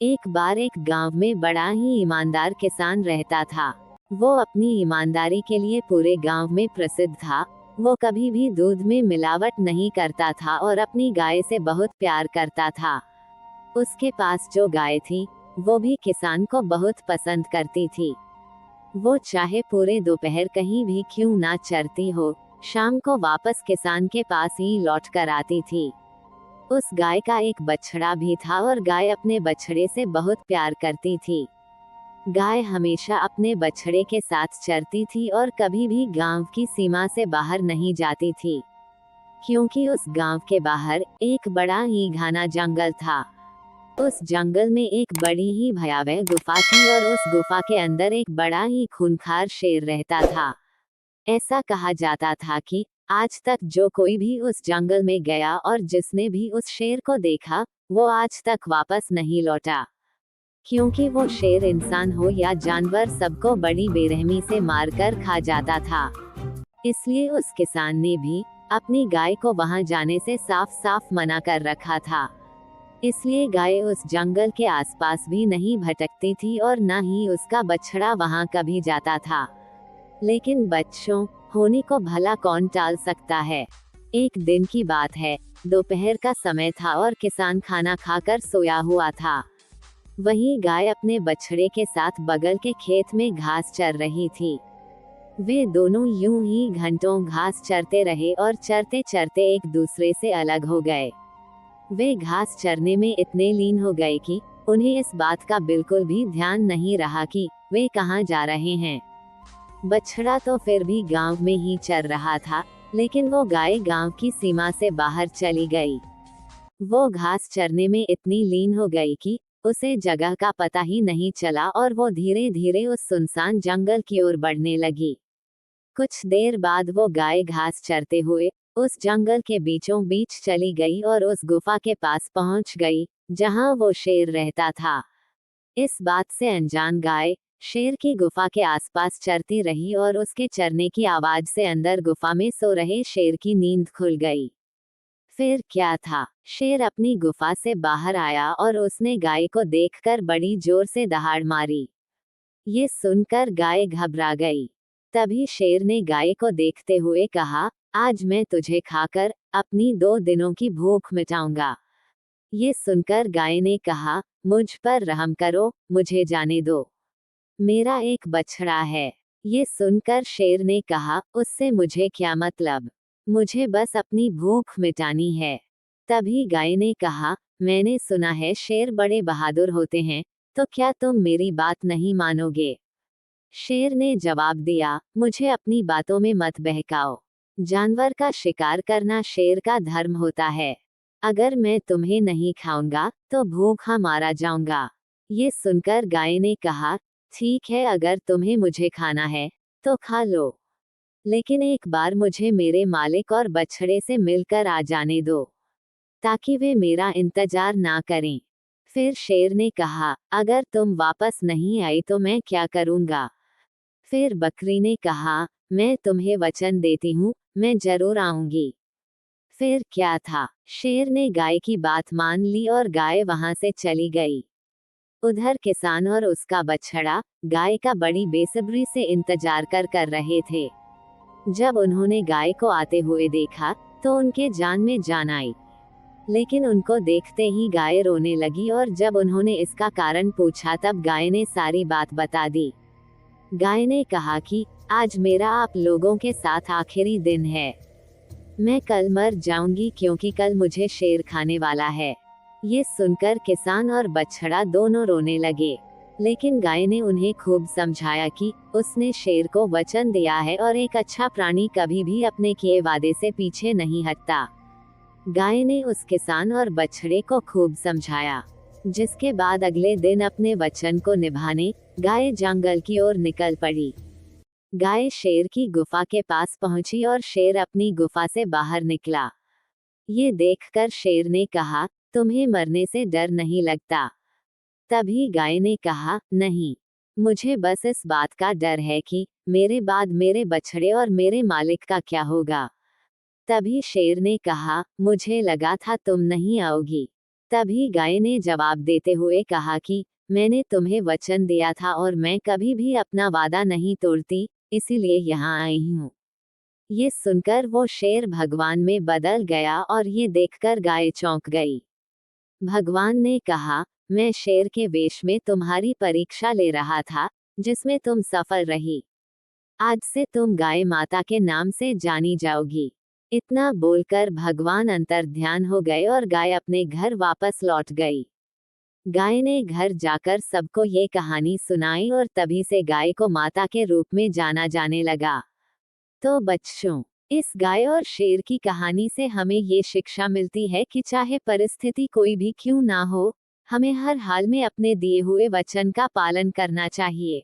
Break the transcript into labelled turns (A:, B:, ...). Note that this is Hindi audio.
A: एक बार एक गांव में बड़ा ही ईमानदार किसान रहता था। वो अपनी ईमानदारी के लिए पूरे गांव में प्रसिद्ध था। वो कभी भी दूध में मिलावट नहीं करता था और अपनी गाय से बहुत प्यार करता था। उसके पास जो गाय थी, वो भी किसान को बहुत पसंद करती थी। वो चाहे पूरे दोपहर कहीं भी क्यों ना चरती हो, शाम को वापस किसान के पास ही लौट कर आती थी। उस गाय का एक बछड़ा भी था और गाय अपने बछड़े से बहुत प्यार करती थी। गाय हमेशा अपने बछड़े के साथ चरती थी और कभी भी गांव की सीमा से बाहर नहीं जाती थी, क्योंकि उस गांव के बाहर एक बड़ा ही घना जंगल था। उस जंगल में एक बड़ी ही भयावह गुफा थी और उस गुफा के अंदर एक बड़ा ही खूंखार शेर रहता था। ऐसा कहा जाता था कि आज तक जो कोई भी उस जंगल में गया और जिसने भी उस शेर को देखा, वो आज तक वापस नहीं लौटा, क्योंकि वो शेर इंसान हो या जानवर सबको बड़ी बेरहमी से मारकर खा जाता था। इसलिए उस किसान ने भी अपनी गाय को वहां जाने से साफ साफ मना कर रखा था। इसलिए गाय उस जंगल के आसपास भी नहीं भटकती थी और न ही उसका बछड़ा वहां कभी जाता था। लेकिन बच्चों, होने को भला कौन टाल सकता है। एक दिन की बात है, दोपहर का समय था और किसान खाना खाकर सोया हुआ था। वहीं गाय अपने बछड़े के साथ बगल के खेत में घास चर रही थी। वे दोनों यूं ही घंटों घास चरते रहे और चरते चरते एक दूसरे से अलग हो गए। वे घास चरने में इतने लीन हो गए कि उन्हें इस बात का बिल्कुल भी ध्यान नहीं रहा कि वे कहाँ जा रहे हैं। बछड़ा तो फिर भी गांव में ही चर रहा था, लेकिन वो गाय गांव की सीमा से बाहर चली गई। वो घास चरने में इतनी लीन हो गई कि उसे जगह का पता ही नहीं चला और वो धीरे धीरे उस सुनसान जंगल की ओर बढ़ने लगी। कुछ देर बाद वो गाय घास चरते हुए उस जंगल के बीचों बीच चली गई और उस गुफा के पास पहुंच गई, जहां वो शेर रहता था। इस बात से अनजान गाय शेर की गुफा के आसपास चरती रही और उसके चरने की आवाज से अंदर गुफा में सो रहे शेर की नींद खुल गई। फिर क्या था, शेर अपनी गुफा से बाहर आया और उसने गाय को देखकर बड़ी जोर से दहाड़ मारी। ये सुनकर गाय घबरा गई। तभी शेर ने गाय को देखते हुए कहा, आज मैं तुझे खाकर अपनी 2 दिनों की भूख मिटाऊंगा। ये सुनकर गाय ने कहा, मुझ पर रहम करो, मुझे जाने दो। मेरा एक बछड़ा है। ये सुनकर शेर ने कहा, उससे मुझे क्या मतलब, मुझे बस अपनी भूख मिटानी है। तभी गाय ने कहा, मैंने सुना है शेर बड़े बहादुर होते हैं, तो क्या तुम मेरी बात नहीं मानोगे। शेर ने जवाब दिया, मुझे अपनी बातों में मत बहकाओ। जानवर का शिकार करना शेर का धर्म होता है। अगर मैं तुम्हें नहीं खाऊंगा तो भूखा मारा जाऊंगा। ये सुनकर गाय ने कहा, ठीक है, अगर तुम्हें मुझे खाना है तो खा लो, लेकिन एक बार मुझे मेरे मालिक और बछड़े से मिलकर आ जाने दो, ताकि वे मेरा इंतजार ना करें। फिर शेर ने कहा, अगर तुम वापस नहीं आई तो मैं क्या करूंगा। फिर बकरी ने कहा, मैं तुम्हें वचन देती हूँ, मैं जरूर आऊंगी। फिर क्या था, शेर ने गाय की बात मान ली और गाय वहां से चली गई। उधर किसान और उसका बछड़ा गाय का बड़ी बेसब्री से इंतजार कर रहे थे। जब उन्होंने गाय को आते हुए देखा तो उनके जान में जान आई, लेकिन उनको देखते ही गाय रोने लगी और जब उन्होंने इसका कारण पूछा तब गाय ने सारी बात बता दी। गाय ने कहा कि आज मेरा आप लोगों के साथ आखिरी दिन है। मैं कल मर जाऊंगी क्योंकि कल मुझे शेर खाने वाला है। ये सुनकर किसान और बछड़ा दोनों रोने लगे, लेकिन गाय ने उन्हें खूब समझाया कि उसने शेर को वचन दिया है और एक अच्छा प्राणी कभी भी अपने किए वादे से पीछे नहीं हटता। गाय ने उस किसान और बछड़े को खूब समझाया, जिसके बाद अगले दिन अपने वचन को निभाने गाय जंगल की ओर निकल पड़ी। गाय शेर की गुफा के पास पहुंची और शेर अपनी गुफा से बाहर निकला। ये देखकर शेर ने कहा, तुम्हें मरने से डर नहीं लगता। तभी गाय ने कहा, नहीं, मुझे बस इस बात का डर है कि मेरे बाद मेरे बछड़े और मेरे मालिक का क्या होगा। तभी शेर ने कहा, मुझे लगा था तुम नहीं आओगी। तभी गाय ने जवाब देते हुए कहा कि मैंने तुम्हें वचन दिया था और मैं कभी भी अपना वादा नहीं तोड़ती, इसीलिए यहाँ आई हूँ। ये सुनकर वो शेर भगवान में बदल गया और ये देखकर गाय चौंक गई। भगवान ने कहा, मैं शेर के वेश में तुम्हारी परीक्षा ले रहा था, जिसमें तुम सफल रही। आज से तुम गाय माता के नाम से जानी जाओगी। इतना बोलकर भगवान अंतर्ध्यान हो गए और गाय अपने घर वापस लौट गई। गाय ने घर जाकर सबको ये कहानी सुनाई और तभी से गाय को माता के रूप में जाना जाने लगा। तो बच्चों, इस गाय और शेर की कहानी से हमें ये शिक्षा मिलती है कि चाहे परिस्थिति कोई भी क्यों ना हो, हमें हर हाल में अपने दिए हुए वचन का पालन करना चाहिए।